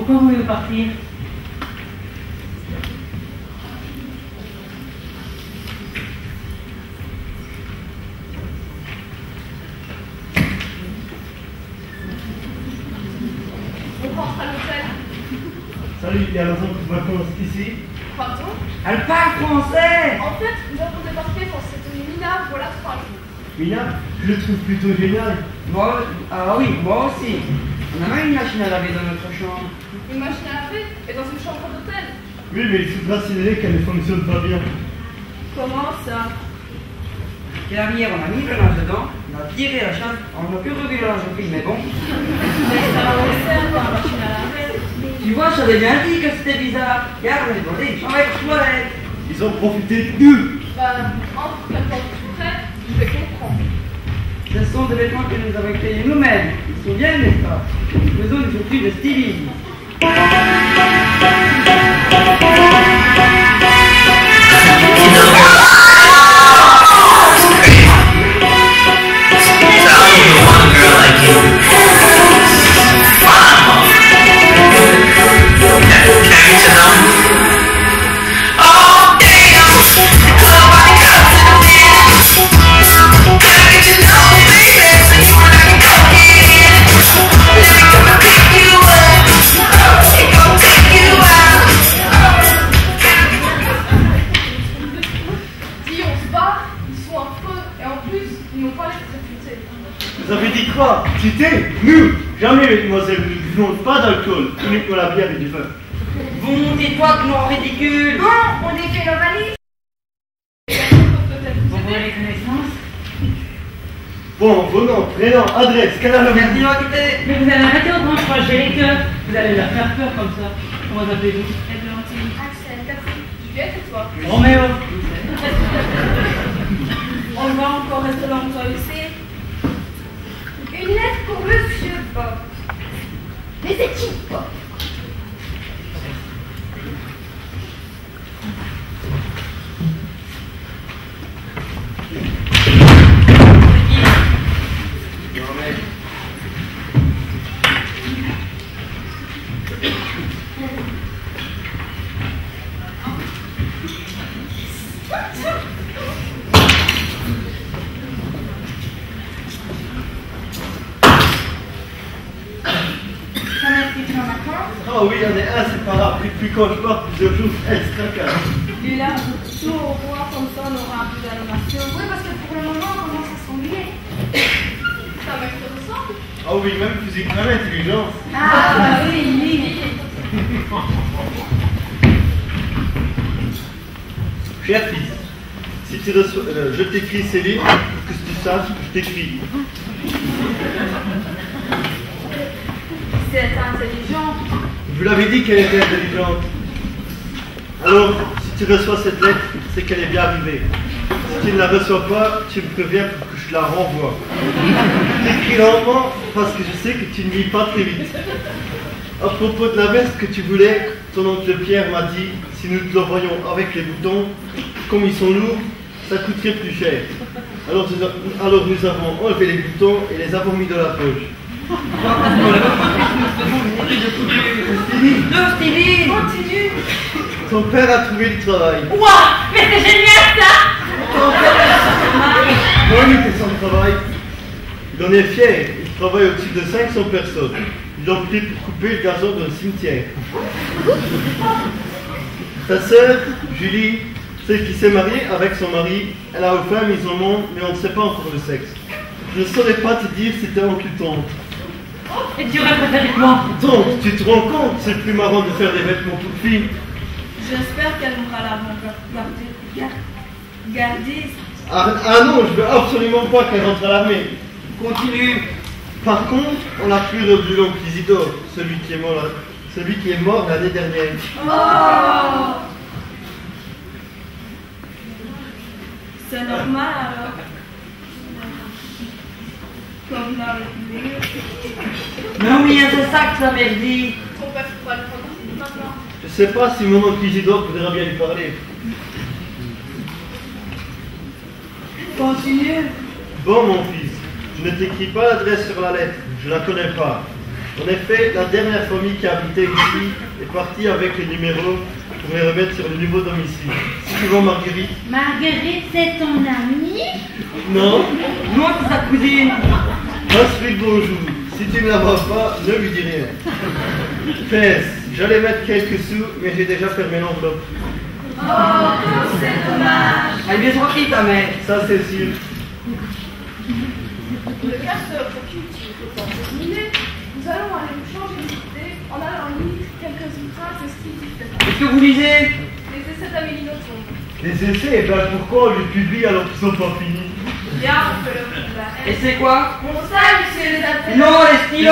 Pourquoi vous voulez partir? On rentre à l'hôtel. Salut, il y a raison que tu vacances ici. Pardon? Elle parle français. En fait, nous avons débarqué pour cette mina, voilà 3 jours. Mina, je le trouve plutôt génial. Ah oui, moi aussi. On a même une machine à laver dans notre chambre. Une machine à laver et dans une chambre d'hôtel. Oui, mais il faudra signaler qu'elle ne fonctionne pas bien. Comment ça? Et la bière, on a mis le linge dedans, on a tiré la chasse, on n'a plus revu le linge au prix, mais bon. Mais ça va au sert dans la machine à laver. Tu vois, j'avais bien dit que c'était bizarre. Regarde, on est dans des chambres avec toilettes. Ils ont profité de nous. Bah, entre qu'elle porte tout près, je vais comprendre. Ce sont des vêtements que nous avons créés nous-mêmes. Ils sont bien, n'est-ce pas? Nous faisons des études de stylisme. Vous avez dit quoi? Quitter? Nous? Jamais, mesdemoiselles, nous ne buvons pas d'alcool, uniquement la bière et du vin. Vous montez-toi que nous en ridicule. Bon, on défait nos valises. Vous voulez les connaissances? Bon, vos noms, prénoms, adresse, quelle heure Merci de m'occuper. Mais vous allez arrêter autrement, je crois que j'ai les cœurs. Vous allez leur faire peur comme ça. Comment vous appelez-vous? Églantine. Axel, Catherine. Juliette et toi? Roméo. On va encore rester longtemps ici. Une lettre pour Monsieur Bob. Mais c'est qui Bob? Ah oui, il y en a un, c'est pas grave. Puis quand je pars plusieurs jours, extra calme. Et là, tout au revoir, comme ça on aura un peu d'animation. Oui, parce que pour le moment, on commence à s'ennuyer. Ça mec te ressemble? Ah oui, même physiquement, l'intelligence. Ah, oui, oui. Cher fils, si tu reçois, je t'écris ces livres pour que tu saches que je t'écris. C'est intelligent. Vous l'avez dit qu'elle était intelligente. Alors, si tu reçois cette lettre, c'est qu'elle est bien arrivée. Si tu ne la reçois pas, tu me préviens pour que je la renvoie. J'écris lentement parce que je sais que tu ne lis pas très vite. À propos de la veste que tu voulais, ton oncle Pierre m'a dit, si nous te l'envoyons avec les boutons, comme ils sont lourds, ça coûterait plus cher. Alors nous avons enlevé les boutons et les avons mis dans la poche. Le stylisme. Continue. Ton père a trouvé du travail. Ouah, mais c'est génial ça! Oui, c'est son travail. Il en est fier. Il travaille au-dessus de 500 personnes. Ils l'ont pris pour couper le gazon d'un cimetière. Ta sœur, Julie, celle qui s'est mariée avec son mari, elle a offert mise au monde, mais on ne sait pas encore le sexe. Je ne saurais pas te dire si t'es oncle ou tante. Et tu aurais préféré quoi? Tante, tu te rends compte, c'est plus marrant de faire des vêtements pour filles. J'espère qu'elle aura l'avant-gardiste. Ah non, je veux absolument pas qu'elle rentre à l'armée. Continue. Par contre, on a plus revu l'oncle Isidore, celui qui est mort l'année dernière. Oh! C'est normal alors. Comme la République. Mais oui, c'est ça que ça veut dire. Ton père pourra le prendre maintenant. Je sais pas si mon oncle Isidore voudra bien lui parler. Continue. Bon, mon fils, je ne t'écris pas l'adresse sur la lettre, je la connais pas. En effet, la dernière famille qui habitait ici est partie avec les numéros pour les remettre sur le nouveau domicile. Si tu veux, Marguerite. Marguerite, c'est ton amie? Non. Non, c'est sa cousine. Passe-lui le bonjour. Si tu ne la vois pas, ne lui dis rien. Fais, j'allais mettre quelques sous, mais j'ai déjà fermé l'enveloppe. Oh, c'est dommage. Elle est bien sortie, ta mère. Ça, c'est sûr. Le casseur pour qui est terminé. Nous allons aller nous changer d'idée en allant lire quelques ouvrages de style différent. Qu'est-ce que vous lisez? Les essais d'Amélie Nothomb. Les essais, ben pourquoi on les publie alors qu'ils sont pas finis? Bien, on peut le faire. Et c'est quoi? Mon sac, c'est les appels. Non, les stylos!